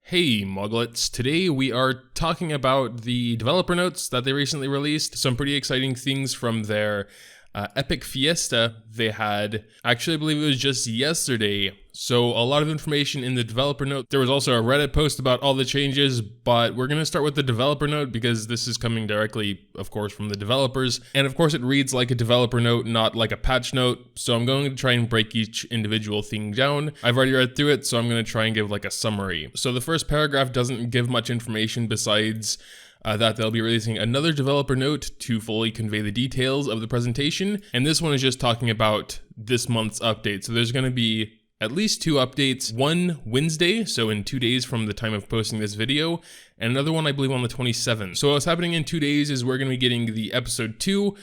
Hey Moglets, today we are talking about the developer notes that they recently released. Some pretty exciting things from their epic Fiesta they had. Actually, I believe it was just yesterday. So a lot of information in the developer note. There was also a Reddit post about all the changes, but we're going to start with the developer note because this is coming directly, of course, from the developers. And of course, it reads like a developer note, not like a patch note. So I'm going to try and break each individual thing down. I've already read through it, so I'm going to try and give like a summary. So the first paragraph doesn't give much information besides that they'll be releasing another developer note to fully convey the details of the presentation. And this one is just talking about this month's update. So there's going to be at least 2 updates, one Wednesday, so in 2 days from the time of posting this video, and another one I believe on the 27th. So what's happening in 2 days is we're going to be getting the episode 2,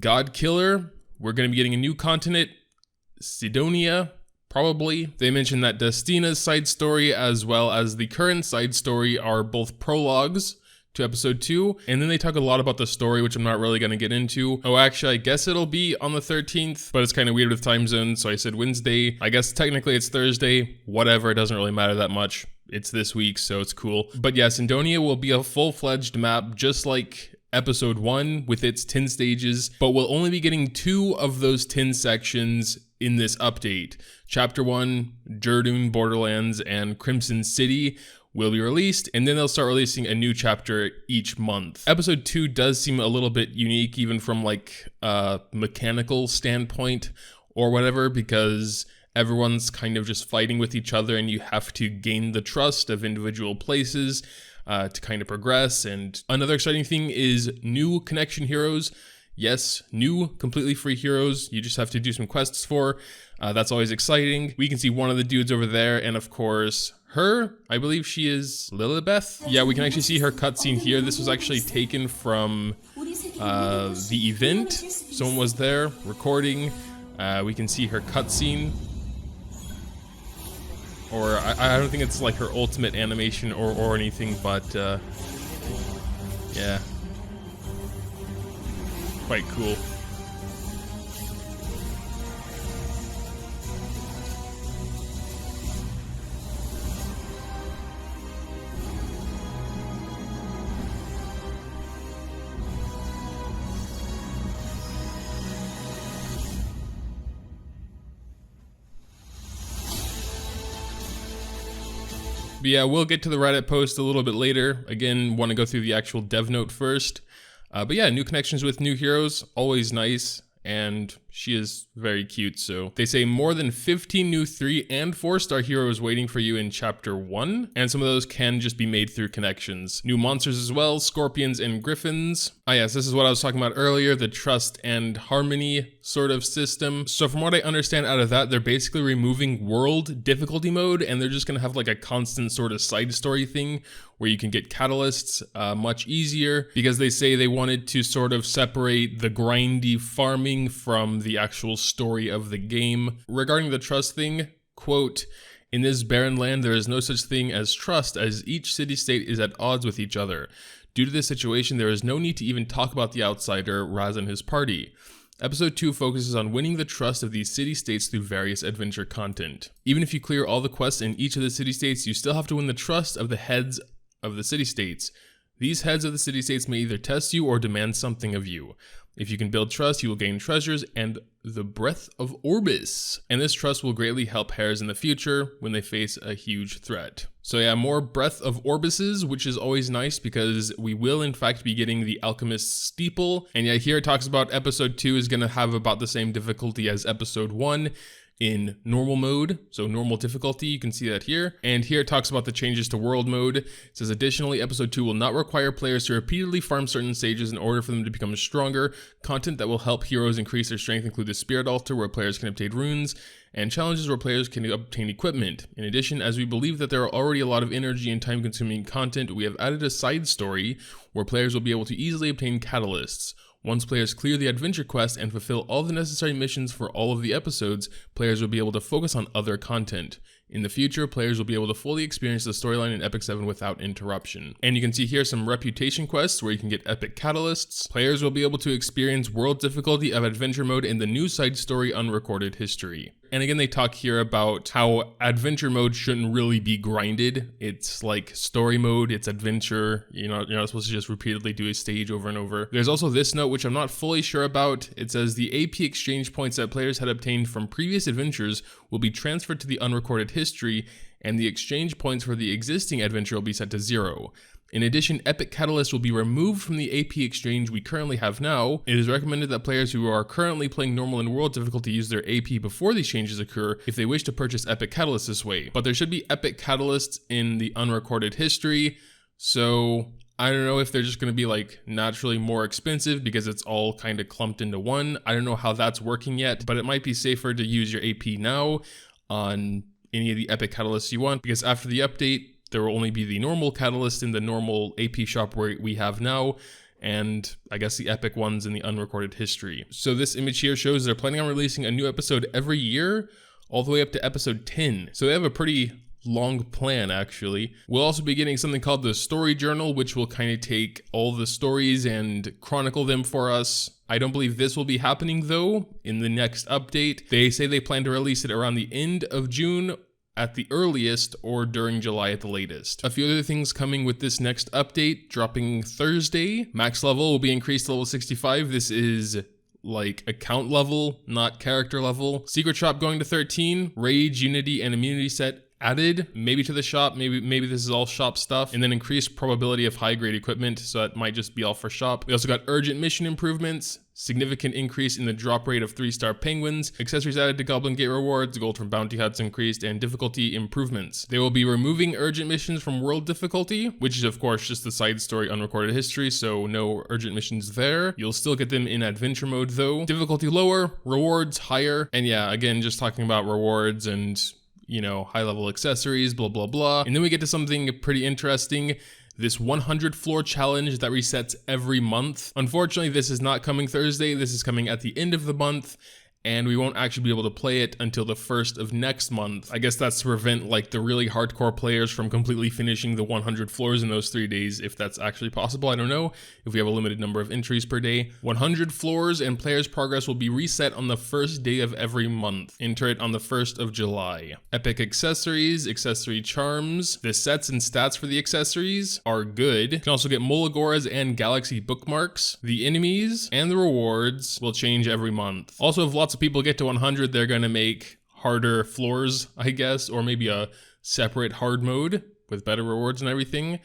God Killer. We're going to be getting a new continent, Sidonia, probably. They mentioned that Destina's side story as well as the current side story are both prologues to episode 2, and then they talk a lot about the story, which I'm not really going to get into. Oh, actually, I guess it'll be on the 13th, but it's kind of weird with time zones, so I said Wednesday. I guess technically it's Thursday. Whatever, it doesn't really matter that much. It's this week, so it's cool. But yeah, Sidonia will be a full-fledged map, just like episode 1 with its 10 stages, but we'll only be getting 2 of those 10 sections in this update. Chapter 1, Jerdun Borderlands and Crimson City will be released, and then they'll start releasing a new chapter each month. Episode 2 does seem a little bit unique, even from like a mechanical standpoint or whatever, because everyone's kind of just fighting with each other and you have to gain the trust of individual places to kind of progress. And another exciting thing is new connection heroes. Yes, new completely free heroes you just have to do some quests for. That's always exciting. We can see one of the dudes over there, and of course her, I believe she is Lilibeth. Yeah, we can actually see her cutscene here. This was actually taken from the event. Someone was there recording. We can see her cutscene. Or I don't think it's like her ultimate animation or anything, but yeah. Quite cool. But yeah, we'll get to the Reddit post a little bit later. Again, want to go through the actual dev note first. But yeah, new connections with new heroes, always nice. And she is very cute, so they say more than 15 new 3 and 4-star heroes waiting for you in chapter 1, and some of those can just be made through connections. New monsters as well, scorpions and griffins. Ah yes, this is what I was talking about earlier, the trust and harmony sort of system. So from what I understand out of that, they're basically removing world difficulty mode, and they're just gonna have like a constant sort of side story thing where you can get catalysts much easier, because they say they wanted to sort of separate the grindy farming from the actual story of the game. Regarding the trust thing, quote, "In this barren land, there is no such thing as trust, as each city-state is at odds with each other. Due to this situation, there is no need to even talk about the outsider, Raz and his party. Episode 2 focuses on winning the trust of these city-states through various adventure content. Even if you clear all the quests in each of the city-states, you still have to win the trust of the heads of the city-states. These heads of the city-states may either test you or demand something of you. If you can build trust, you will gain treasures and the breath of Orbis. And this trust will greatly help Hares in the future when they face a huge threat." So yeah, more breath of Orbises, which is always nice because we will in fact be getting the Alchemist's Steeple. And yeah, here it talks about episode 2 is going to have about the same difficulty as episode 1. In normal mode, so normal difficulty, you can see that here. And here it talks about the changes to world mode. It says, additionally, episode 2 will not require players to repeatedly farm certain stages in order for them to become stronger. Content that will help heroes increase their strength include the Spirit Altar, where players can obtain runes, and challenges where players can obtain equipment. In addition, as we believe that there are already a lot of energy and time-consuming content, we have added a side story where players will be able to easily obtain catalysts. Once players clear the adventure quest and fulfill all the necessary missions for all of the episodes, players will be able to focus on other content. In the future, players will be able to fully experience the storyline in Epic 7 without interruption. And you can see here some reputation quests where you can get epic catalysts. Players will be able to experience world difficulty of adventure mode in the new side story Unrecorded History. And again, they talk here about how adventure mode shouldn't really be grinded. It's like story mode, it's adventure. You're not supposed to just repeatedly do a stage over and over. There's also this note, which I'm not fully sure about. It says the AP exchange points that players had obtained from previous adventures will be transferred to the unrecorded history, and the exchange points for the existing adventure will be set to 0. In addition, Epic Catalyst will be removed from the AP exchange we currently have now. It is recommended that players who are currently playing normal and world difficulty use their AP before these changes occur if they wish to purchase Epic Catalyst this way. But there should be Epic Catalysts in the unrecorded history, so I don't know if they're just going to be like naturally more expensive because it's all kind of clumped into one. I don't know how that's working yet, but it might be safer to use your AP now on any of the Epic Catalysts you want, because after the update, there will only be the normal catalyst in the normal AP shop where we have now, and I guess the epic ones in the unrecorded history. So this image here shows they're planning on releasing a new episode every year, all the way up to episode 10. So they have a pretty long plan, actually. We'll also be getting something called the Story Journal, which will kind of take all the stories and chronicle them for us. I don't believe this will be happening, though, in the next update. They say they plan to release it around the end of June at the earliest, or during July at the latest. A few other things coming with this next update, dropping Thursday. Max level will be increased to level 65. This is like account level, not character level. Secret shop going to 13. Rage, Unity, and Immunity set added, maybe to the shop, maybe this is all shop stuff, and then increased probability of high grade equipment, so that might just be all for shop. We also got urgent mission improvements, significant increase in the drop rate of 3-star penguins, accessories added to Goblin Gate rewards, gold from bounty huts increased, and difficulty improvements. They will be removing urgent missions from world difficulty, which is of course just the side story unrecorded history, so no urgent missions there. You'll still get them in adventure mode though. Difficulty lower, rewards higher, and yeah, again, just talking about rewards and high level accessories, blah, blah, blah. And then we get to something pretty interesting. This 100 floor challenge that resets every month. Unfortunately, this is not coming Thursday. This is coming at the end of the month, and we won't actually be able to play it until the 1st of next month. I guess that's to prevent like the really hardcore players from completely finishing the 100 floors in those 3 days, if that's actually possible. I don't know if we have a limited number of entries per day. 100 floors and players' progress will be reset on the first day of every month. Enter it on the 1st of July. Epic accessories, accessory charms. The sets and stats for the accessories are good. You can also get Molagoras and Galaxy bookmarks. The enemies and the rewards will change every month. Also, if lots of people get to 100, they're going to make harder floors, I guess, or maybe a separate hard mode with better rewards and everything.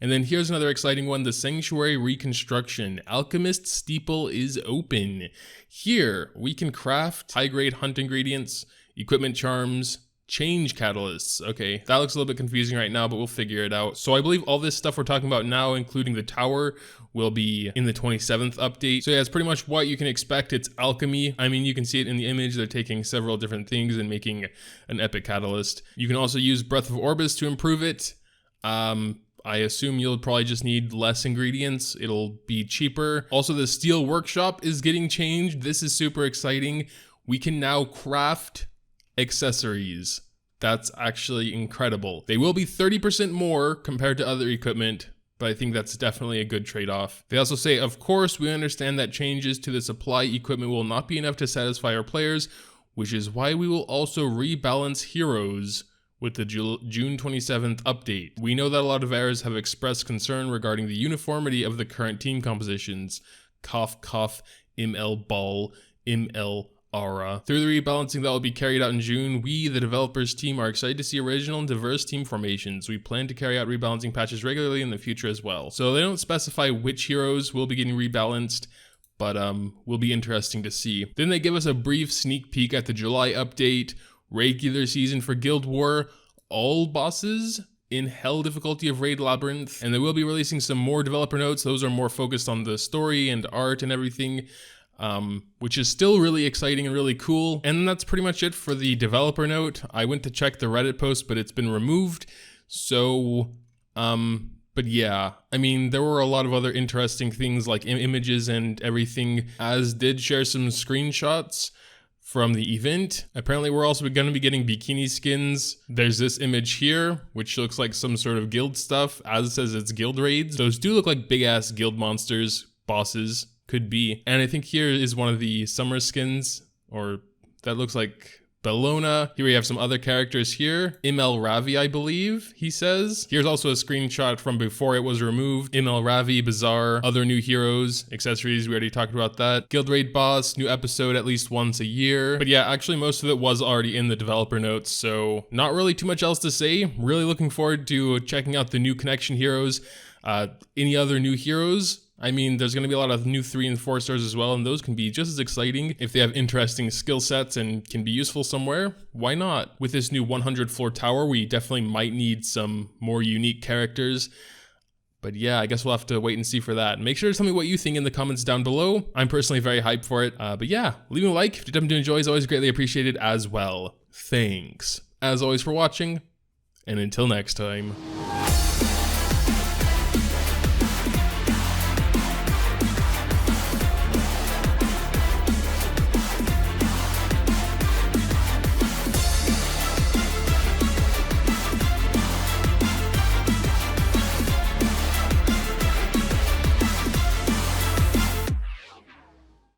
And then here's another exciting one, the Sanctuary Reconstruction. Alchemist Steeple is open. Here, we can craft high-grade hunt ingredients, equipment charms, change catalysts. Okay, that looks a little bit confusing right now, but we'll figure it out. So I believe all this stuff we're talking about now, including the tower, will be in the 27th update. So yeah, it's pretty much what you can expect. It's alchemy. I mean, you can see it in the image. They're taking several different things and making an epic catalyst. You can also use Breath of Orbis to improve it. I assume you'll probably just need less ingredients. It'll be cheaper. Also, the Steel Workshop is getting changed. This is super exciting. We can now craft accessories. That's actually incredible. They will be 30% more compared to other equipment, but I think that's definitely a good trade-off. They also say, of course, we understand that changes to the supply equipment will not be enough to satisfy our players, which is why we will also rebalance heroes with the June 27th update. We know that a lot of errors have expressed concern regarding the uniformity of the current team compositions. Cough, cough, ML Ball, ML Aura. Through the rebalancing that will be carried out in June, we, the developers team, are excited to see original and diverse team formations. We plan to carry out rebalancing patches regularly in the future as well. So they don't specify which heroes will be getting rebalanced, but will be interesting to see. Then they give us a brief sneak peek at the July update, regular season for Guild War, all bosses in hell difficulty of Raid Labyrinth, and they will be releasing some more developer notes. Those are more focused on the story and art and everything, which is still really exciting and really cool. And that's pretty much it for the developer note. I went to check the Reddit post, but it's been removed. So, but yeah, I mean, there were a lot of other interesting things like images and everything, as did share some screenshots from the event. Apparently we're also going to be getting bikini skins. There's this image here, which looks like some sort of guild stuff, as it says it's guild raids. Those do look like big ass guild monsters, bosses, could be. And I think here is one of the summer skins, or that looks like Bellona. Here we have some other characters here. Imel Ravi, I believe, he says. Here's also a screenshot from before it was removed. Imel Ravi, Bazaar, other new heroes, accessories, we already talked about that. Guild Raid boss, new episode at least once a year. But yeah, actually most of it was already in the developer notes, so not really too much else to say. Really looking forward to checking out the new connection heroes. Any other new heroes? I mean, there's going to be a lot of new 3 and 4 stars as well, and those can be just as exciting if they have interesting skill sets and can be useful somewhere. Why not? With this new 100 floor tower, we definitely might need some more unique characters. But yeah, I guess we'll have to wait and see for that. Make sure to tell me what you think in the comments down below. I'm personally very hyped for it. But yeah, leaving a like if you happen to enjoy is always greatly appreciated as well. Thanks, as always, for watching, and until next time.